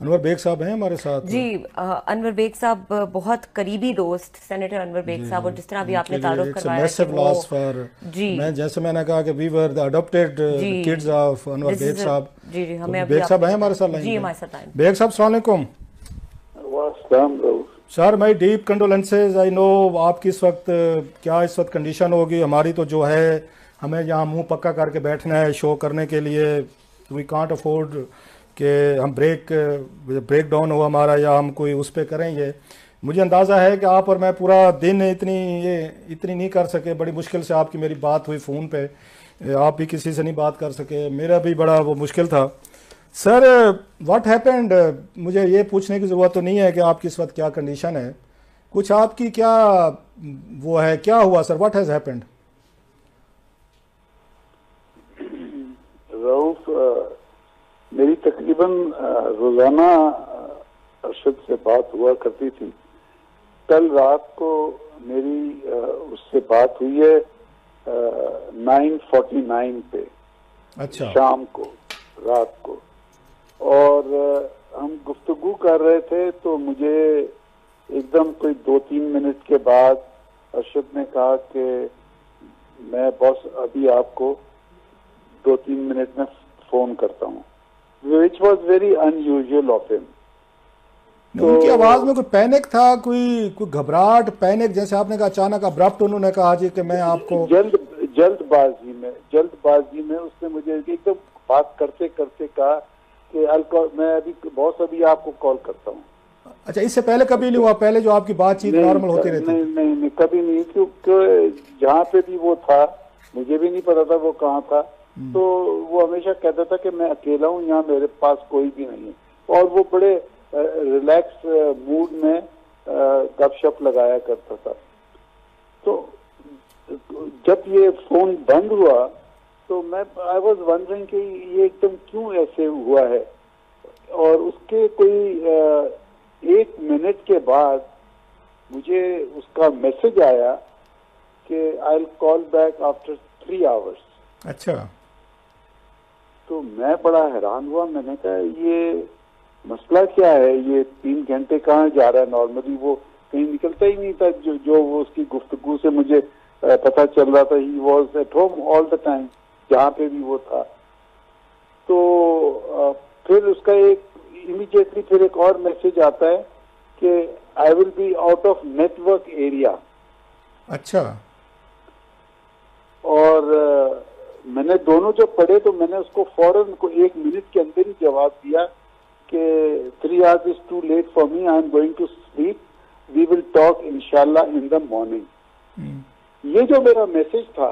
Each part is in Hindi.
अनवर बेग साहब हैं हमारे साथ। जी। अनवर बेग साहब बहुत करीबी दोस्त सेनेटर अनवर बेग साहब, और जिस तरह अभी आपने तारुफ इट्स करवाया कि मैसिव वो लॉस फॉर, जी जैसे मैंने कहा कि वी वर द अडॉप्टेड जी kids of Anwar this Baig is sahab. जी जी, तो हमें अभी बेग साहब आपने हैं हमारे साथ बताया। लाइन जी पे। हमारे साथ आए। बेग साहब अस्सलाम वालेकुम। Sir my deep condolences, I know आपकी इस वक्त क्या इस वक्त कंडीशन होगी। हमारी तो जो है हमें यहाँ मुंह पक्का करके बैठना है शो करने के लिए। वी कांट अफोर्ड कि हम ब्रेक डाउन हो हमारा, या हम कोई उस पर करेंगे। मुझे अंदाज़ा है कि आप और मैं पूरा दिन इतनी नहीं कर सके। बड़ी मुश्किल से आपकी मेरी बात हुई फ़ोन पे, आप भी किसी से नहीं बात कर सके, मेरा भी बड़ा वो मुश्किल था। सर व्हाट हैपेंड, मुझे ये पूछने की ज़रूरत तो नहीं है कि आपकी इस वक्त क्या कंडीशन है, कुछ आपकी क्या वो है, क्या हुआ sir, what has happened? Rauf, मेरी तकरीबन रोजाना अरशद से बात हुआ करती थी। कल रात को मेरी उससे बात हुई है 9:49 पे। अच्छा। शाम को, रात को, और हम गुफ्तगू कर रहे थे तो मुझे एकदम कोई 2-3 मिनट के बाद अरशद ने कहा कि मैं बॉस अभी आपको 2-3 मिनट में फोन करता हूँ, which was very unusual of him. उनकी आवाज में कोई पैनिक था, कोई घबराहट, पैनिक, जैसे आपने कहा अचानक अब्रप्ट उन्होंने कहा जी कि मैं आपको जल्दबाजी में उसने मुझे एकदम बात करते करते कहा कि मैं अभी आपको कॉल करता हूँ। अच्छा, इससे पहले कभी नहीं हुआ? पहले जो आपकी बातचीत नॉर्मल होती रहती? नहीं, कभी नहीं, क्योंकि जहाँ पे भी वो था मुझे भी नहीं पता था वो कहाँ था। तो वो हमेशा कहता था कि मैं अकेला हूँ, यहाँ मेरे पास कोई भी नहीं है, और वो बड़े रिलैक्स मूड में गपशप लगाया करता था। तो जब ये फोन बंद हुआ तो आई वॉज वंडरिंग कि ये एकदम क्यों ऐसे हुआ है। और उसके कोई 1 मिनट के बाद मुझे उसका मैसेज आया कि I will call back after 3 hours. अच्छा। तो मैं बड़ा हैरान हुआ। मैंने कहा ये मसला क्या है, ये 3 घंटे कहाँ जा रहा है? नॉर्मली वो कहीं निकलता ही नहीं था। जो वो उसकी गुफ्तगू से मुझे पता चल रहा था, he was at home all the time, जहाँ पे भी वो था। तो फिर उसका इमीडिएटली फिर एक और मैसेज आता है कि I will be out of network area. अच्छा। और मैंने दोनों जब पढ़े तो मैंने उसको फौरन को 1 मिनट के अंदर ही जवाब दिया कि 3 hours is too late for me, I am going to sleep, we will talk इंशाल्लाह in the morning। ये जो मेरा मैसेज था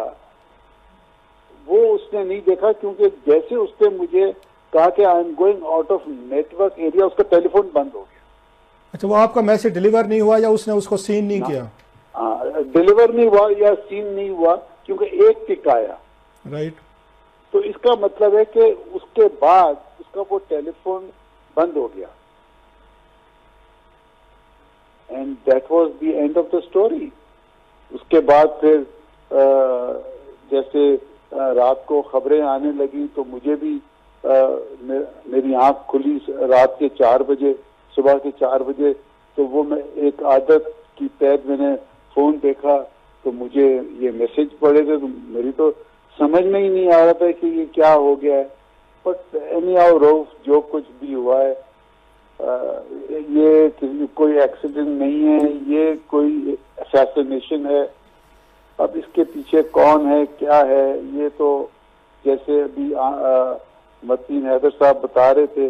वो उसने नहीं देखा, क्योंकि जैसे उसने मुझे कहा कि I am going out of network area, उसका टेलीफोन बंद हो गया। अच्छा, वो आपका मैसेज डिलीवर नहीं हुआ या उसने उसको सीन नहीं किया? डिलीवर नहीं हुआ या सीन नहीं हुआ, क्योंकि एक टिक आया। राइट। तो इसका मतलब है कि उसके बाद उसका वो टेलीफोन बंद हो गया। And that was the end of the story. उसके बाद फिर जैसे रात को खबरें आने लगी तो मुझे भी मेरी आंख खुली रात के 4 बजे, सुबह के 4 बजे। तो वो मैं एक आदत की तहत मैंने फोन देखा तो मुझे ये मैसेज पड़े थे। तो मेरी तो समझ में ही नहीं आ रहा था कि ये क्या हो गया है। बट एनी हाउ रऊफ, जो कुछ भी हुआ है ये कोई एक्सीडेंट नहीं है, ये कोई असैसिनेशन है। अब इसके पीछे कौन है, क्या है, ये तो जैसे अभी मतीन हैदर साहब बता रहे थे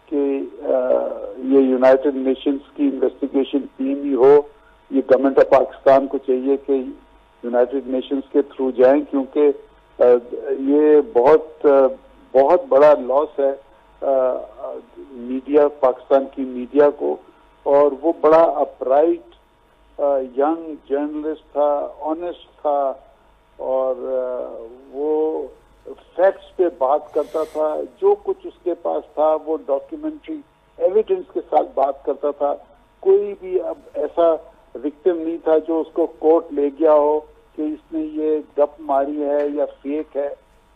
कि ये यूनाइटेड नेशंस की इन्वेस्टिगेशन टीम ही हो। ये गवर्नमेंट ऑफ पाकिस्तान को चाहिए कि यूनाइटेड नेशंस के थ्रू जाएं, क्योंकि ये बहुत बड़ा लॉस है मीडिया, पाकिस्तान की मीडिया को। और वो बड़ा अपराइट यंग जर्नलिस्ट था, ऑनेस्ट था, और वो फैक्ट्स पे बात करता था। जो कुछ उसके पास था वो डॉक्यूमेंट्री एविडेंस के साथ बात करता था। कोई भी अब ऐसा विक्टिम नहीं था जो उसको कोर्ट ले गया हो कि इसने ये गप मारी है या फेक है।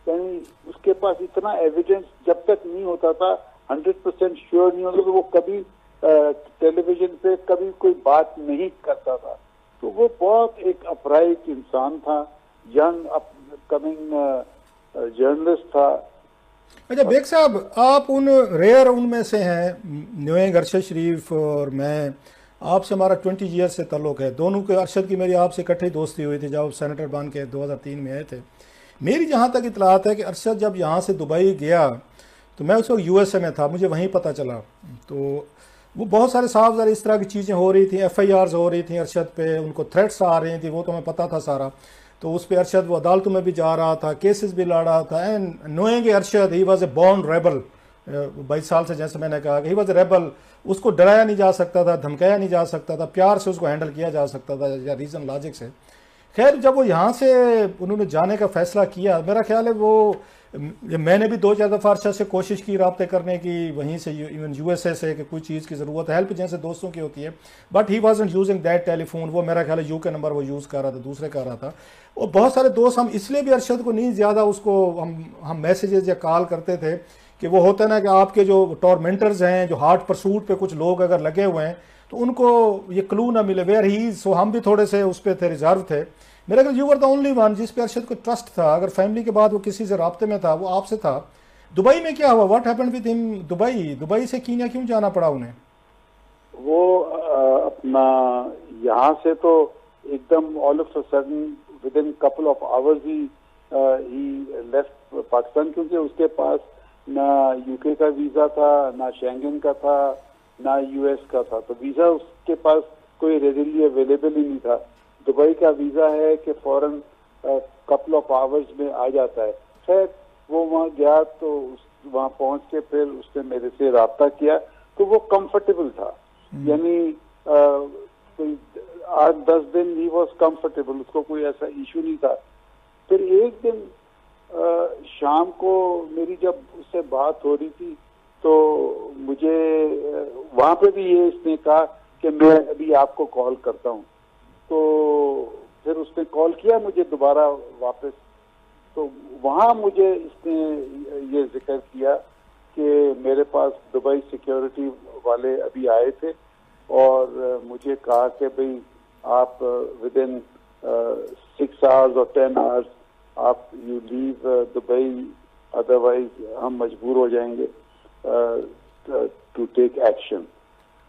कहीं उसके पास इतना एविडेंस जब तक नहीं होता था 100% श्योर नहीं होता तो वो कभी टेलीविजन पे कभी कोई बात नहीं करता था। तो वो बहुत एक अपराइट इंसान था, यंग अपकमिंग जर्नलिस्ट था। अच्छा बेग साहब, आप उन रेयर उनमें से हैं। न्यूएंग अरशद शरीफ और मैं, आपसे हमारा 20 ईयर से ताल्लुक़ है दोनों के। अरशद की मेरी आपसे इकट्ठी दोस्ती हुई थी जब सेनेटर बन के 2003 में आए थे। मेरी जहाँ तक इतलात है कि अरशद जब यहाँ से दुबई गया तो मैं उस वक्त यूएसए में था, मुझे वहीं पता चला। तो वो बहुत सारे साफ ज़रा इस तरह की चीज़ें हो रही थी, FIRs हो रही थी अरशद पे, उनको थ्रेट्स आ रही थी, वो तो मैं पता था सारा। तो उस पर अरशद वो अदालतों में भी जा रहा था, केसेस भी लड़ा था। And knowing Arshad, he was a born rebel. 22 साल से, जैसे मैंने कहा, ही वॉज ए रेबल। उसको डराया नहीं जा सकता था, धमकाया नहीं जा सकता था, प्यार से उसको हैंडल किया जा सकता था या रीज़न लॉजिक से। खैर जब वो यहाँ से उन्होंने जाने का फैसला किया, मेरा ख्याल है वो, मैंने भी 2-4 दफ़ा अरशद से कोशिश की रब्ते करने की, वहीं से इवन यूएसए से, कि कोई चीज़ की ज़रूरत है, हेल्प जैसे दोस्तों की होती है। But he wasn't using that telephone. वो मेरा ख्याल है यूके नंबर वो यूज़ कर रहा था, दूसरे कर रहा था। और बहुत सारे दोस्त, हम इसलिए भी अरशद को नहीं ज़्यादा उसको हम मैसेजेस या कॉल करते थे कि वो होता है ना कि आपके जो टॉर्मेंटर्स हैं, जो हार्ट परसूट पे कुछ लोग अगर लगे हुए हैं तो उनको ये क्लू ना मिले वेयर ही। सो हम भी थोड़े से उस पर थे, रिजर्व थे। मेरे ख्याल you were the only one जिस पे अरशद को ट्रस्ट था। अगर फैमिली के बाद वो किसी से राब्ते में था वो आपसे था। दुबई में क्या हुआ, what happened with him? Dubai से कीनिया क्यों जाना पड़ा उन्हें? वो अपना यहाँ से तो एकदम all of a sudden with in couple of hours he left Pakistan, क्योंकि उसके पास ना यूके का वीजा था, ना शेंगन का था, ना यूएस का था। तो वीजा उसके पास कोई रेडिली अवेलेबल ही नहीं था। दुबई का वीजा है कि फौरन कपल ऑफ आवर्स में आ जाता है। खैर वो वहाँ गया तो वहाँ पहुँच के फिर उसने मेरे से राब्ता किया तो वो कंफर्टेबल था, यानी कोई 8-10 दिन ही वॉज कंफर्टेबल, उसको कोई ऐसा इशू नहीं था। फिर एक दिन शाम को मेरी जब उससे बात हो रही थी तो मुझे वहाँ पे भी ये इसने कहा कि मैं अभी आपको कॉल करता हूँ। तो फिर उसने कॉल किया मुझे दोबारा वापस। तो वहाँ मुझे इसने ये जिक्र किया कि मेरे पास दुबई सिक्योरिटी वाले अभी आए थे और मुझे कहा कि भाई आप विद इन 6 आवर्स और 10 आवर्स आप यू लीव दुबई, अदरवाइज हम मजबूर हो जाएंगे टू टेक एक्शन।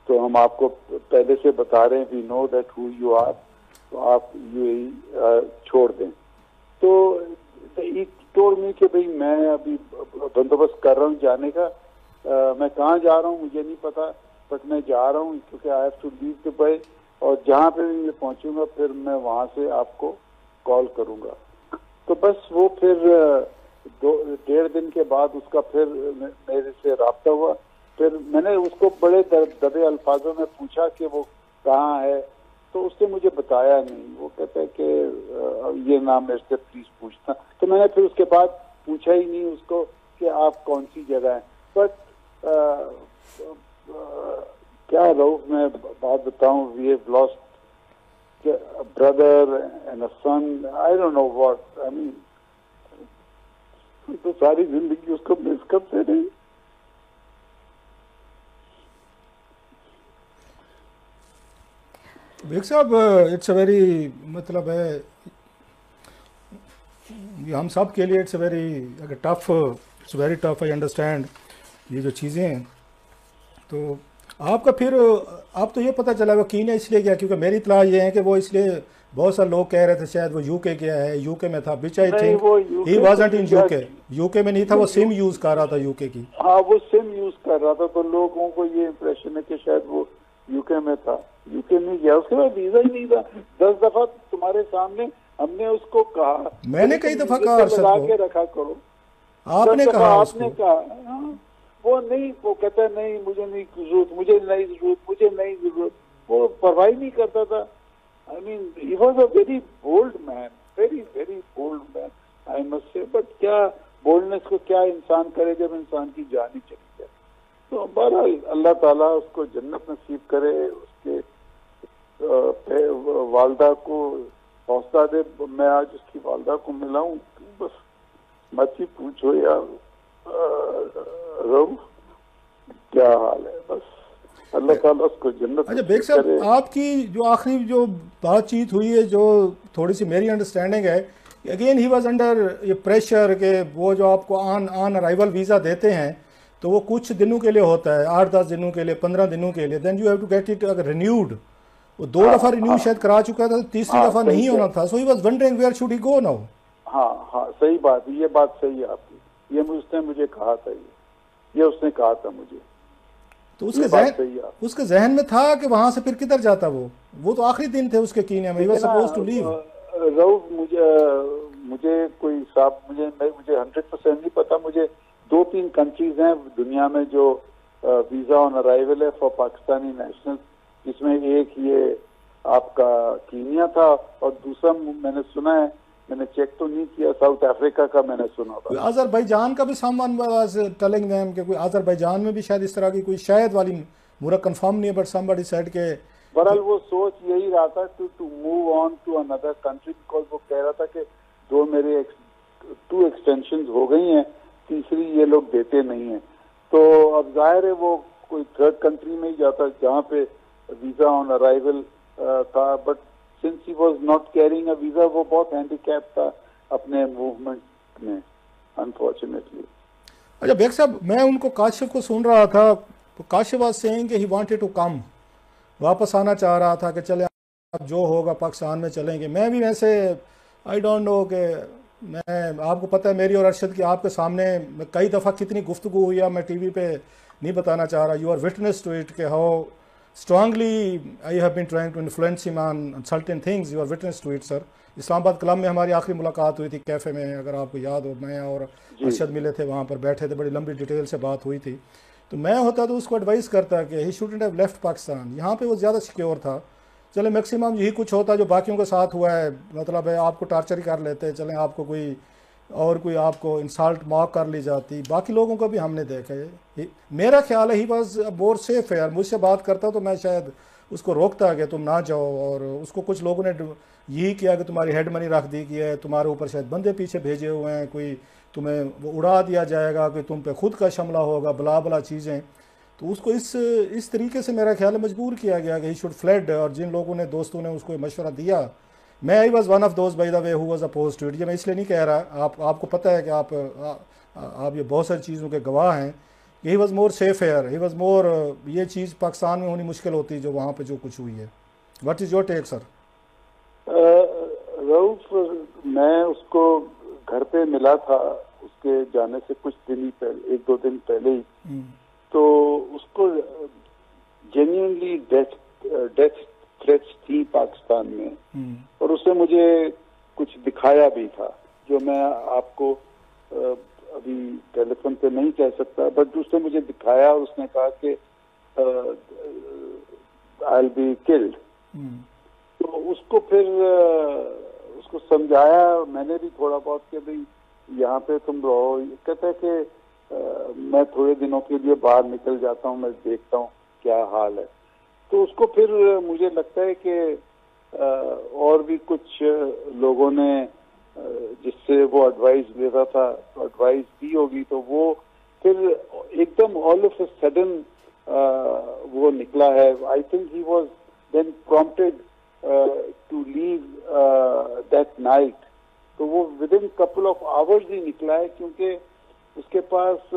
तो हम आपको पहले से बता रहे हैं, we know that who you are, तो आप यूएई छोड़ दें। तो एक टोल्ड मी कि भाई मैं अभी बंदोबस्त कर रहा हूँ जाने का, मैं कहाँ जा रहा हूँ मुझे नहीं पता, बट मैं जा रहा हूँ क्योंकि I have to leave Dubai, और जहाँ पे भी मैं पहुँचूंगा फिर मैं वहाँ से आपको कॉल करूँगा। तो बस वो फिर 1.5 दिन के बाद उसका फिर मेरे से राब्ता हुआ। फिर मैंने उसको बड़े दबे अल्फाजों में पूछा कि वो कहाँ है, तो उसने मुझे बताया नहीं। वो कहता है कि ये नाम मेरे से प्लीज पूछना। तो मैंने फिर उसके बाद पूछा ही नहीं उसको कि आप कौन सी जगह है। बट क्या रऊफ, मैं बात बताऊं, we have lost a brother and a son, I don't know what, I mean, तो सारी जिंदगी उसको मिस करते रहे। बेग साहब, इट्स अ वेरी, मतलब है हम सब के लिए it's a very tough, it's very tough, I understand ये जो चीज़ें हैं। तो आपका फिर आप तो ये पता चला वो कीनिया इसलिए गया, क्योंकि मेरी इतला ये है कि वो इसलिए, बहुत सारे लोग कह रहे थे शायद वो यूके गया है, यूके में था, which I think he wasn't in UK में नहीं था, वो सिम यूज कर रहा था यूके की। हाँ वो सिम यूज कर रहा था, तो लोगों को ये इम्प्रेशन है कि शायद वो यूके में था। यूके नहीं गया, उसके बाद वीजा ही नहीं था। 10 दफा तुम्हारे सामने हमने उसको कहा, मैंने कई दफा कहा लगा के रखा करो, आपने कहा, आपने कहा, वो नहीं, वो कहता है नहीं मुझे नहीं जरूरत, मुझे नहीं जरूरत, मुझे नहीं जरूरत, वो परवाह नहीं करता था। I mean he was a very bold man, very very bold man I must say. But क्या बोल्डनेस को क्या इंसान करे जब इंसान की जान ही चली जाए। तो बहरहाल अल्लाह ताला उसको जन्नत नसीब करे, उसके वालदा को हौसला दे। मैं आज उसकी वालदा को मिला हूँ, बस मत ही पूछो यार रऊफ, क्या हाल है, बस अल्लाह ताला उसको जन्नत अच्छा बेग साहब, करे। आपकी जो आखिरी जो बातचीत हुई है, जो थोड़ी सी मेरी अंडरस्टैंडिंग है, अगेन ही वाज अंडर ये प्रेशर कि वो जो आपको ऑन अराइवल वीज़ा देते हैं तो वो कुछ दिनों के लिए होता है, 8-10 दिनों के लिए, 15 दिनों के लिए, then you have to get it अगर रिन्यूड। वो 2 दफ़ा रिन्यू शायद करा चुका था, तीसरी हाँ, दफ़ा सही नहीं है। होना था। So he was wondering where should he go now. हाँ हाँ, सही बात है, ये बात सही है आपकी, ये उसने मुझे कहा था, ये उसने कहा था मुझे। तो ये बात सही है। उसके जहन में था कि वहां से फिर किधर जाता वो तो आखिरी दिन थे उसके कीनिया में, he was supposed to leave. Rauf, मुझे कोई हिसाब मुझे 100% नहीं पता। मुझे 2-3 कंट्रीज हैं दुनिया में जो वीजा ऑन अराइवल है फॉर पाकिस्तानी नेशनल, जिसमें एक ये आपका कीनिया था और दूसरा मैंने सुना है, मैंने चेक तो नहीं किया, साउथ अफ्रीका का मैंने सुना था। अजरबैजान का भी सामान टेलिंग देम कि कोई अजरबैजान में भी शायद इस तरह की कोई शायद वाली मुझे कंफर्म नहीं है, बट समबडी सेड के बहरहाल वो सोच यही रहा था to move on to another country, because वो कह रहा था कि 2 एक्सटेंशन हो गई हैं, तीसरी ये लोग देते नहीं है। तो अब जाहिर है वो कोई 3rd कंट्री में ही जाता जहाँ पे वीजा ऑन अराइवल था, but since he was not carrying a visa, वो बहुत हैंडीकैप था अपने मूवमेंट में, अनफॉर्चुनेटली। अच्छा बेग साहब, मैं उनको काशिफ को सुन रहा था, तो काशिफ वाज सेइंग कि ही वांटेड टू कम, वापस आना चाह रहा था कि चले अब जो होगा पाकिस्तान में चलेंगे। मैं भी वैसे आई डोंट नो कि मैं, आपको पता है मेरी और अरशद की आपके सामने कई दफ़ा कितनी गुफ्तगू हुई है, मैं टीवी पे नहीं बताना चाह रहा। You are witness to it कि how strongly I have been trying to influence him on certain things. You are witness to it sir. Islamabad club में हमारी आखिरी मुलाकात हुई थी कैफ़े में, अगर आपको याद हो, मैं और अरशद मिले थे, वहाँ पर बैठे थे, बड़ी लंबी डिटेल से बात हुई थी। तो मैं होता तो उसको एडवाइस करता कि he shouldn't have left Pakistan, यहाँ पे वो ज़्यादा सिक्योर था। चले मैक्सिमम यही कुछ होता जो बाकियों के साथ हुआ है, मतलब है आपको टार्चर ही कर लेते, चलें आपको कोई और कोई आपको इंसल्ट मॉक कर ली जाती, बाकी लोगों को भी हमने देखा है। मेरा ख्याल है ही बस मोर सेफ है यार। मुझसे बात करता तो मैं शायद उसको रोकता कि तुम ना जाओ, और उसको कुछ लोगों ने यही किया कि तुम्हारी हेड मनी रख दी कि है, तुम्हारे ऊपर शायद बंदे पीछे भेजे हुए हैं, कोई तुम्हें वो उड़ा दिया जाएगा, कि तुम पे खुद का हमला होगा, बला बला चीज़ें। तो उसको इस तरीके से मेरा ख्याल है मजबूर किया गया कि ही शुड फ्लड। और जिन लोगों ने, दोस्तों ने उसको मशवरा दिया, मैं I was one of those by the way who was oppose to it. ये मैं इसलिए नहीं कह रहा, आपको पता है कि आप ये बहुत सारी चीज़ों के गवाह हैं। He was more safe here, he was more, ये चीज़ पाकिस्तान में होनी मुश्किल होती जो वहाँ पे जो कुछ हुई है। What is your take sir? Rauf, मैं उसको घर पे मिला था उसके जाने से कुछ दिन ही पहले, 1-2 दिन पहले ही। तो उसको जेन्युइनली डेथ थ्रेट्स थी पाकिस्तान में, और उसने मुझे कुछ दिखाया भी था जो मैं आपको अभी टेलीफोन पे नहीं कह सकता, बट उसने मुझे दिखाया और उसने कहा कि आई विल बी किल्ड। तो उसको फिर उसको समझाया मैंने भी थोड़ा बहुत कि भाई यहाँ पे तुम रहो। कहता है कि मैं थोड़े दिनों के लिए बाहर निकल जाता हूँ, मैं देखता हूँ क्या हाल है। तो उसको फिर मुझे लगता है कि और भी कुछ लोगों ने जिससे वो एडवाइस देता था, एडवाइस दी होगी, तो वो फिर एकदम ऑल ऑफ अ सडन वो निकला है। I think he was then prompted to leave that night. तो वो within couple of hours ही निकला है, क्योंकि उसके पास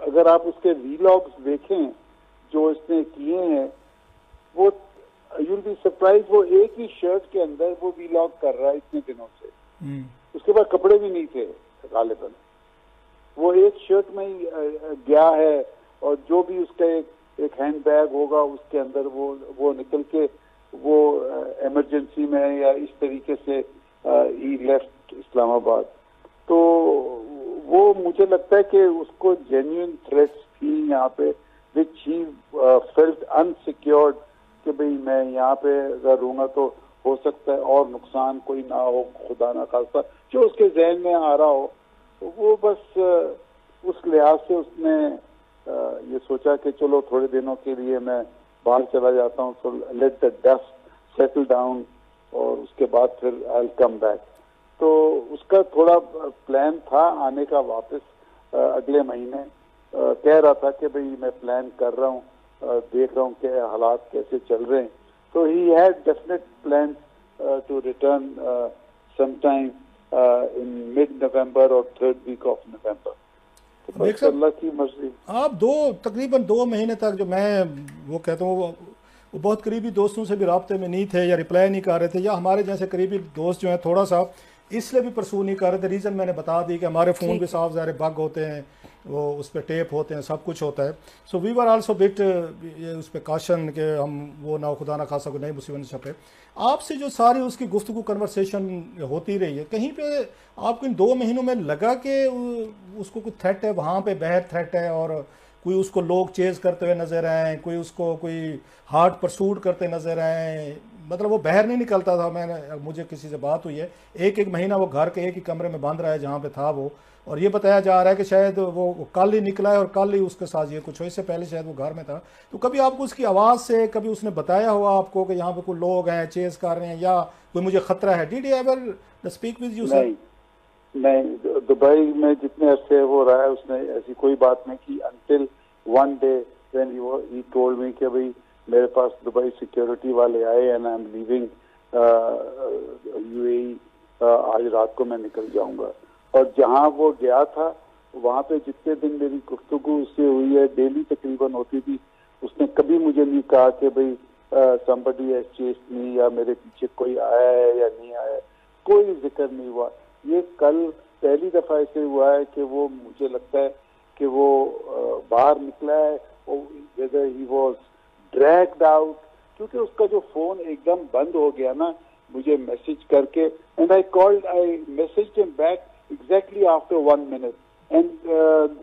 अगर आप उसके वीलॉग्स देखें जो इसने किए हैं, वो यू विल बी सरप्राइज, वो एक ही शर्ट के अंदर वो वीलॉग कर रहा है इतने दिनों से। उसके पास कपड़े भी नहीं थे गालिबन, वो एक शर्ट में ही गया है, और जो भी उसका एक हैंड बैग होगा उसके अंदर वो निकल के वो इमरजेंसी में या इस तरीके से ही लेफ्ट इस्लामाबाद। तो वो मुझे लगता है कि उसको जेन्युइन थ्रेट्स थी यहाँ पे, विच ही फेल्ट अनसिक्योर्ड कि भाई मैं यहाँ पे अगर रहूंगा तो हो सकता है और नुकसान कोई ना हो, खुदा ना खास्ता, जो उसके जहन में आ रहा हो। तो वो बस उस लिहाज से उसने ये सोचा कि चलो थोड़े दिनों के लिए मैं बाहर चला जाता हूँ, तो let the dust settle down, और उसके बाद फिर आई विल कम बैक। तो उसका थोड़ा प्लान था आने का वापस अगले महीने, कह रहा था कि भाई मैं प्लान कर रहा हूँ, देख रहा हूँ कि हालात कैसे चल रहे हैं। तो he had definite plan to return sometime in mid November और थर्ड वीक ऑफ नवंबर। तो बस अल्लाह की मर्जी। आप तकरीबन 2 महीने तक जो मैं वो कहता हूँ वो बहुत करीबी दोस्तों से भी राब्ते में नहीं थे या रिप्लाई नहीं कर रहे थे, या हमारे जैसे करीबी दोस्त जो हैं थोड़ा सा इसलिए भी परसू नहीं कर रहे थे। रीज़न मैंने बता दी कि हमारे फ़ोन भी साफ ज़ाहिर बग होते हैं, वो उस पर टेप होते हैं, सब कुछ होता है। So we were also bit उस पर काशन कि हम वो ना खुदा ना खासा को नई मुसीबत छपे। आपसे जो सारी उसकी गुफ्तगू कन्वर्सेशन होती रही है, कहीं पे आपको इन 2 महीनों में लगा कि उसको कोई थ्रेट है, वहाँ पे बाहर थ्रेट है और कोई उसको लोग चेज करते हुए नजर आए, कोई उसको कोई हार्ड परसूट करते नजर आए? मतलब वो बाहर नहीं निकलता था। मुझे किसी से बात हुई है, एक महीना वो घर के एक ही कमरे में बंद रहा है जहाँ पे था वो, और ये बताया जा रहा है कि शायद वो कल ही निकला है और कल ही उसके साथ ये कुछ हो, इससे पहले शायद वो घर में था। तो कभी आपको उसकी आवाज़ से कभी उसने बताया हुआ आपको कि यहाँ पे कोई लोग हैं चेज कर रहे हैं या कोई मुझे खतरा है? Did he ever speak with you sir? नहीं, दुबई में जितने अरसे वो रहा है उसने ऐसी कोई बात नहीं की, until one day when he told me कि भाई मेरे पास दुबई सिक्योरिटी वाले आए and I am leaving UAE, आज रात को मैं निकल जाऊंगा। और जहां वो गया था वहां पे जितने दिन मेरी गुफ्तगू उससे हुई है, डेली तकरीबन होती थी, उसने कभी मुझे नहीं कहा कि भाई somebody has chased me या मेरे पीछे कोई आया है या नहीं आया है, कोई जिक्र नहीं हुआ। ये कल पहली दफा ऐसे हुआ है कि वो मुझे लगता है कि वो बाहर निकला है, whether he was dragged out, क्योंकि उसका जो फोन एकदम बंद हो गया ना मुझे मैसेज करके, and I messaged him back exactly after 1 minute and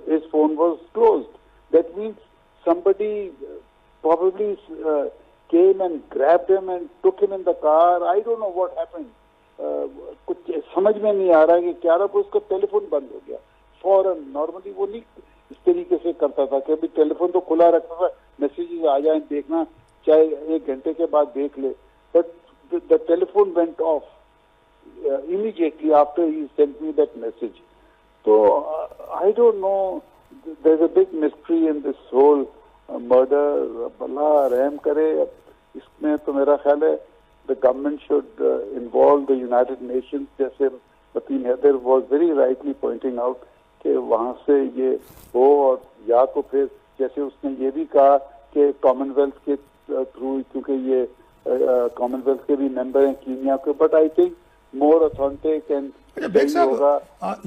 his phone was closed. That means somebody probably came and grabbed him and took him in the car. I don't know what happened. कुछ समझ में नहीं आ रहा है कि क्या रहा, उसका टेलीफोन बंद हो गया फौरन। नॉर्मली वो नहीं इस तरीके से करता था कि अभी टेलीफोन तो खुला रखता था, मैसेजेस आ जाए देखना, चाहे 1 घंटे के बाद देख ले, but the telephone went of immediately after he sent me that message. So I don't know, there's a big mystery in this whole murder. अल्लाह रहम करे। इसमें तो मेरा ख्याल है the government should involve the United Nations, जैसे वतीन Haider was very rightly pointing out कि वहाँ से ये हो, और या तो फिर जैसे उसने ये भी कहा कि कॉमनवेल्थ के थ्रू, क्योंकि ये कॉमनवेल्थ के भी मेंबर हैं कीनिया के, but I think more authentic and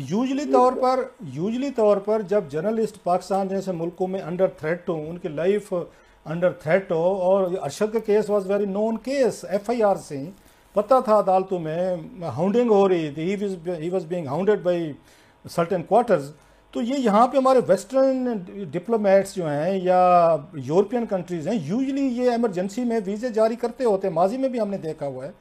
usually तौर पर जब जर्नलिस्ट पाकिस्तान जैसे मुल्कों में अंडर थ्रेट हो, उनकी लाइफ अंडर थ्रेट हो, और अरशद का case was very known case, FIR से पता था अदालतों में हाउंडिंग हो रही थी, he was being hounded by certain quarters. तो ये यहाँ पे हमारे वेस्टर्न डिप्लोमेट्स जो हैं या यूरोपियन कंट्रीज़ हैं, यूजली ये इमरजेंसी में वीज़े जारी करते होते हैं, माजी में भी हमने देखा हुआ है।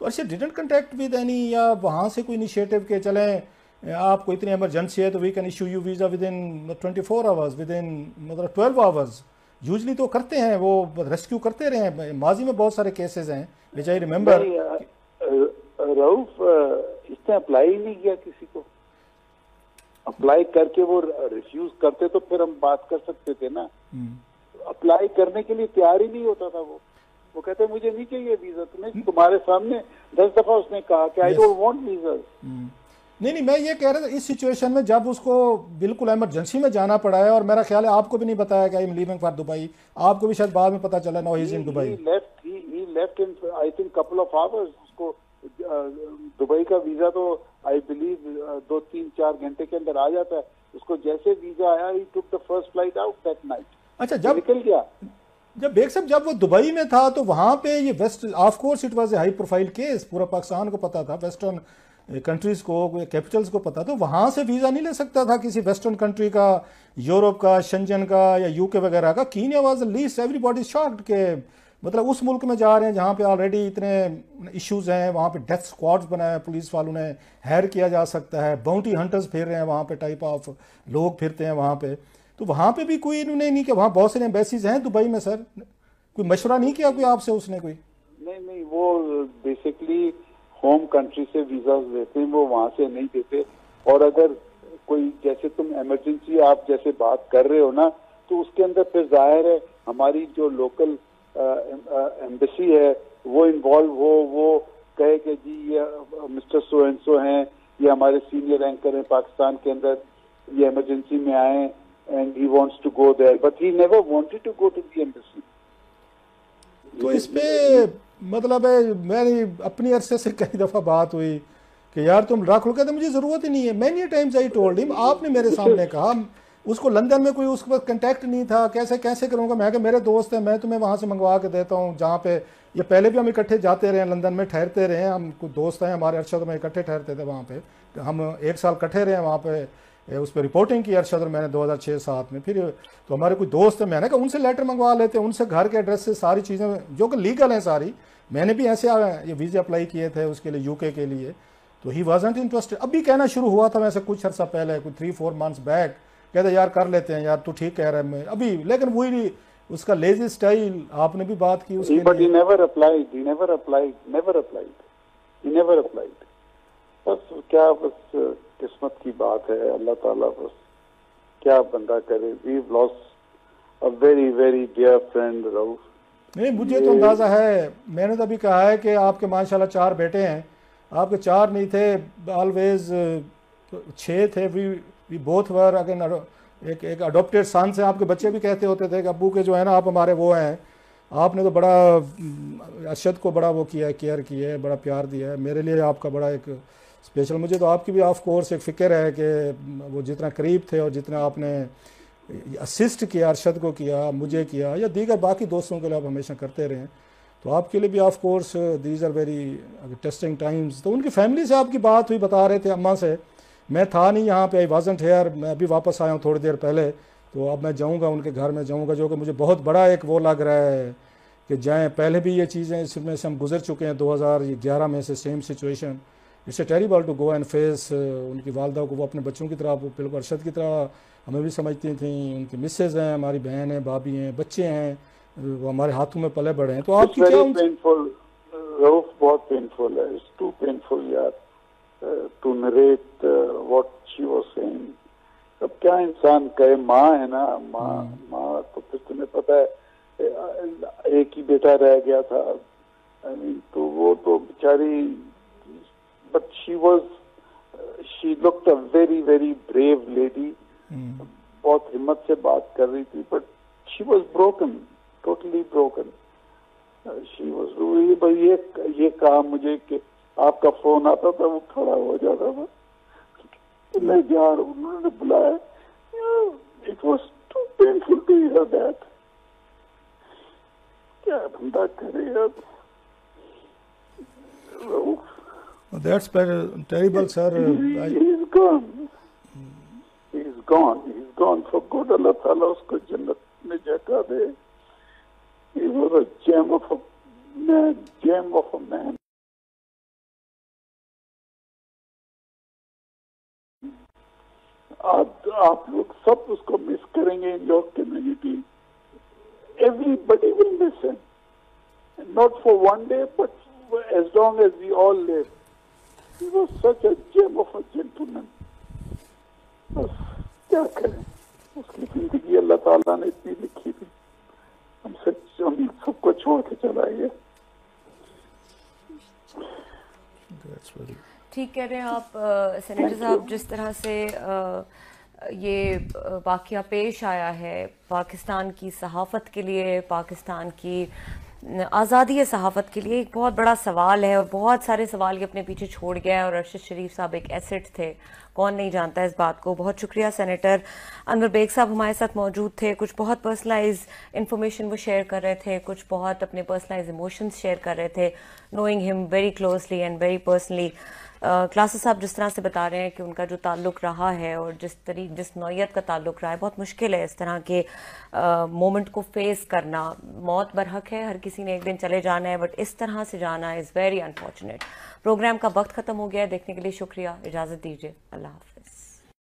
तो Arshad didn't contact with any, या वहाँ से कोई इनिशिएटिव के चलें आपको इतनी इमरजेंसी है तो we can issue you visa within 24 hours, within मतलब 12 आवर्स, यूजली तो करते हैं, वो रेस्क्यू करते रहे हैं। माजी में बहुत सारे केसेस हैं विच आई रिमेंबर। रऊफ इसने अप्लाई नहीं किया किसी को, अप्लाई करके वो रिफ्यूज करते तो फिर हम बात कर सकते थे ना। अप्लाई करने के लिए तैयार ही नहीं होता था वो कहते मुझे नहीं चाहिए वीजा। तुम्हारे सामने 10 दफा उसने कहा कि आई डोंट वांट वीजा। नहीं, मैं ये कह रहा था इस सिचुएशन में जब उसको बिल्कुल इमरजेंसी में जाना पड़ा है, और मेरा ख्याल है आपको भी नहीं बताया कि I am leaving for Dubai, आपको भी शायद बाद में पता चला no he is in Dubai. He left in I think couple of hours. उसको दुबई का वीजा तो आई बिलीव 2-3-4 घंटे के अंदर आ जाता है। उसको जैसे वीजा आया ही took the first flight out that night. अच्छा, जब निकल गया, जब बेग साहब जब वो दुबई में था तो वहां पे ये वेस्ट, of course it was a high profile case, पूरा पाकिस्तान को पता था, वेस्टर्न कंट्रीज को, कैपिटल्स को पता था, वहां से वीजा नहीं ले सकता था किसी वेस्टर्न कंट्री का, यूरोप का, शेंजन का या यूके वगैरह का। Kenya was the least, everybody shocked के मतलब उस मुल्क में जा रहे हैं जहाँ पे ऑलरेडी इतने इश्यूज हैं, वहाँ पे डेथ स्क्वाड्स बनाए हैं, पुलिस वालों ने हायर किया जा सकता है, बाउंटी हंटर्स फिर रहे हैं वहाँ पे, टाइप ऑफ लोग फिरते हैं वहाँ पे। तो वहाँ पे भी कोई इन्होंने नहीं किया, वहाँ बहुत सारे एम्बेसीज हैं दुबई में सर, कोई मशवरा नहीं किया कोई आपसे उसने कोई? नहीं, वो बेसिकली होम कंट्री से वीजा देते हैं, वो वहाँ से नहीं देते। और अगर कोई जैसे तुम इमरजेंसी आप जैसे बात कर रहे हो ना, तो उसके अंदर फिर जाहिर है हमारी जो लोकल एम्बेसी है वो इन्वॉल्व हो, वो कहे कि जी ये मिस्टर सो एंड सो हैं, ये हमारे सीनियर एंकर हैं पाकिस्तान के अंदर, ये इमरजेंसी में आए and he wants to go there, but he never wanted to go to the embassy. तो इस पे मतलब है, मेरी अपनी अरसे से कई दफ़ा बात हुई कि यार तुम रख लो, कहते मुझे ज़रूरत ही नहीं है। Many times I told him, आपने मेरे सामने कहा, उसको लंदन में कोई उसके पास कंटेक्ट नहीं था, कैसे कैसे करूँगा। मैं कि मेरे दोस्त हैं, मैं तुम्हें वहाँ से मंगवा के देता हूँ, जहाँ पे ये पहले भी हम इकट्ठे जाते रहे हैं, लंदन में ठहरते रहे हैं, हम कुछ दोस्त हैं हमारे, अरशद में इकट्ठे ठहरते थे वहाँ पे, हम 1 साल इकट्ठे रहे हैं वहाँ पे, उस पर रिपोर्टिंग की अरशद और मैंने 2006-07 में। फिर तो हमारे कुछ दोस्त हैं, मैंने कहा उनसे लेटर मंगवा लेते हैं, उनसे घर के एड्रेस से सारी चीज़ें जो कि लीगल हैं सारी। मैंने भी ऐसे ये वीज़े अप्लाई किए थे उसके लिए, यूके के लिए, तो ही वाजंट इंटरेस्टेड। अभी कहना शुरू हुआ था वैसे कुछ अर्सा पहले, कुछ 3-4 मंथ्स बैक, कहते यार कर लेते हैं यार, तू ठीक कह रहा है मैं अभी, लेकिन वही उसका लेजी स्टाइल, आपने भी बात की उसके लिए। बस क्या, बस किस्मत की बात है, अल्लाह ताला बस क्या बंदा करे। We lost a very very dear friend Rauf. नहीं, मुझे तो अंदाज़ा है, मैंने तो अभी कहा है कि आपके माशाल्लाह 4 बेटे हैं, आपके 4 नहीं थे, ऑलवेज 6 थे। वी बोथ वर अगेन एक अडोप्टेड सन से। आपके बच्चे भी कहते होते थे कि अब्बू के जो है ना आप हमारे वो हैं। आपने तो बड़ा अरशद को बड़ा वो किया है, केयर किया है, बड़ा प्यार दिया है। मेरे लिए आपका बड़ा एक स्पेशल, मुझे तो आपकी भी ऑफ कोर्स एक फ़िक्र है कि वो जितना करीब थे और जितना आपने असिस्ट किया, अरशद को किया, मुझे किया, या दीगर बाकी दोस्तों के लिए आप हमेशा करते रहें, तो आपके लिए भी of course these are very testing times. तो उनकी फैमिली से आपकी बात हुई, बता रहे थे अम्मा से, मैं था नहीं यहाँ पे, आई वाजंट हियर, मैं अभी वापस आया हूँ थोड़ी देर पहले, तो अब मैं जाऊँगा उनके घर में जाऊँगा, जो कि मुझे बहुत बड़ा एक वो लग रहा है कि जाएँ। पहले भी ये चीज़ें इसमें से हम गुजर चुके हैं 2011 में से, same situation. It's terrible to go and face. उनकी वालदा को वो अपने बच्चों की तरह, वो बिल्कुल अरशद की तरह हमें भी समझती थी। उनकी मिसेज हैं, हमारी बहन है, भाभी हैं, बच्चे हैं, वो हमारे हाथों में पले बड़े हैं। तो आपकी क्या पेनफुल रऊफ, बहुत पेनफुल है, इट्स टू पेनफुल यार to narrate what she was saying. अब क्या इंसान कहे, माँ है ना, माँ तो फिर तुम्हें पता है एक ही बेटा रह गया था, तो वो तो बेचारी, but she looked a very very brave lady, बहुत हिम्मत से बात कर रही थी, but she was broken, totally broken. She was, भाई ये कहा मुझे कि आपका फोन आता था, वो खड़ा हो जाता था, मैं जा रहा हूँ, उन्होंने बुलाया, it was too painful to hear that. क्या बंदा करे यार। That's terrible, sir. He's gone. He's gone. He's gone for good. Allah Taala उसको जन्नत में जगह दे. He was a gem of a man. Gem of a man. आप लोग सब उसको मिस करेंगे in your community. Everybody will miss him. Not for one day, but as long as we all live. He was such a gem of a gentleman. बस क्या करें, उसकी जिंदगी अल्लाह ताला ने इतनी लिखी थी, हम सबको छोड़ के चला गया। ठीक कह रहे हैं आप सेनेटर साहब, जिस तरह से ये वाक़या पेश आया है पाकिस्तान की सहाफ़त के लिए, पाकिस्तान की आज़ादी सहाफ़त के लिए एक बहुत बड़ा सवाल है, और बहुत सारे सवाल ये अपने पीछे छोड़ गया है। और अरशद शरीफ साहब एक एसेट थे, कौन नहीं जानता इस बात को। बहुत शुक्रिया सेनेटर अनवर बेग साहब हमारे साथ मौजूद थे, कुछ बहुत पर्सनलाइज इन्फॉर्मेशन वो शेयर कर रहे थे, कुछ बहुत अपने पर्सनलाइज इमोशंस शेयर कर रहे थे, knowing him very closely and very personally. Classes साहब जिस तरह से बता रहे हैं कि उनका जो ताल्लुक़ रहा है और जिस नौयत का ताल्लुक़ रहा है, बहुत मुश्किल है इस तरह के मोमेंट को फेस करना। मौत बरहक है, हर किसी ने एक दिन चले जाना है, बट इस तरह से जाना इज़ वेरी अनफॉर्चुनेट। प्रोग्राम का वक्त ख़त्म हो गया है, देखने के लिए शुक्रिया, इजाज़त दीजिए, अल्लाह हाफ़िज़।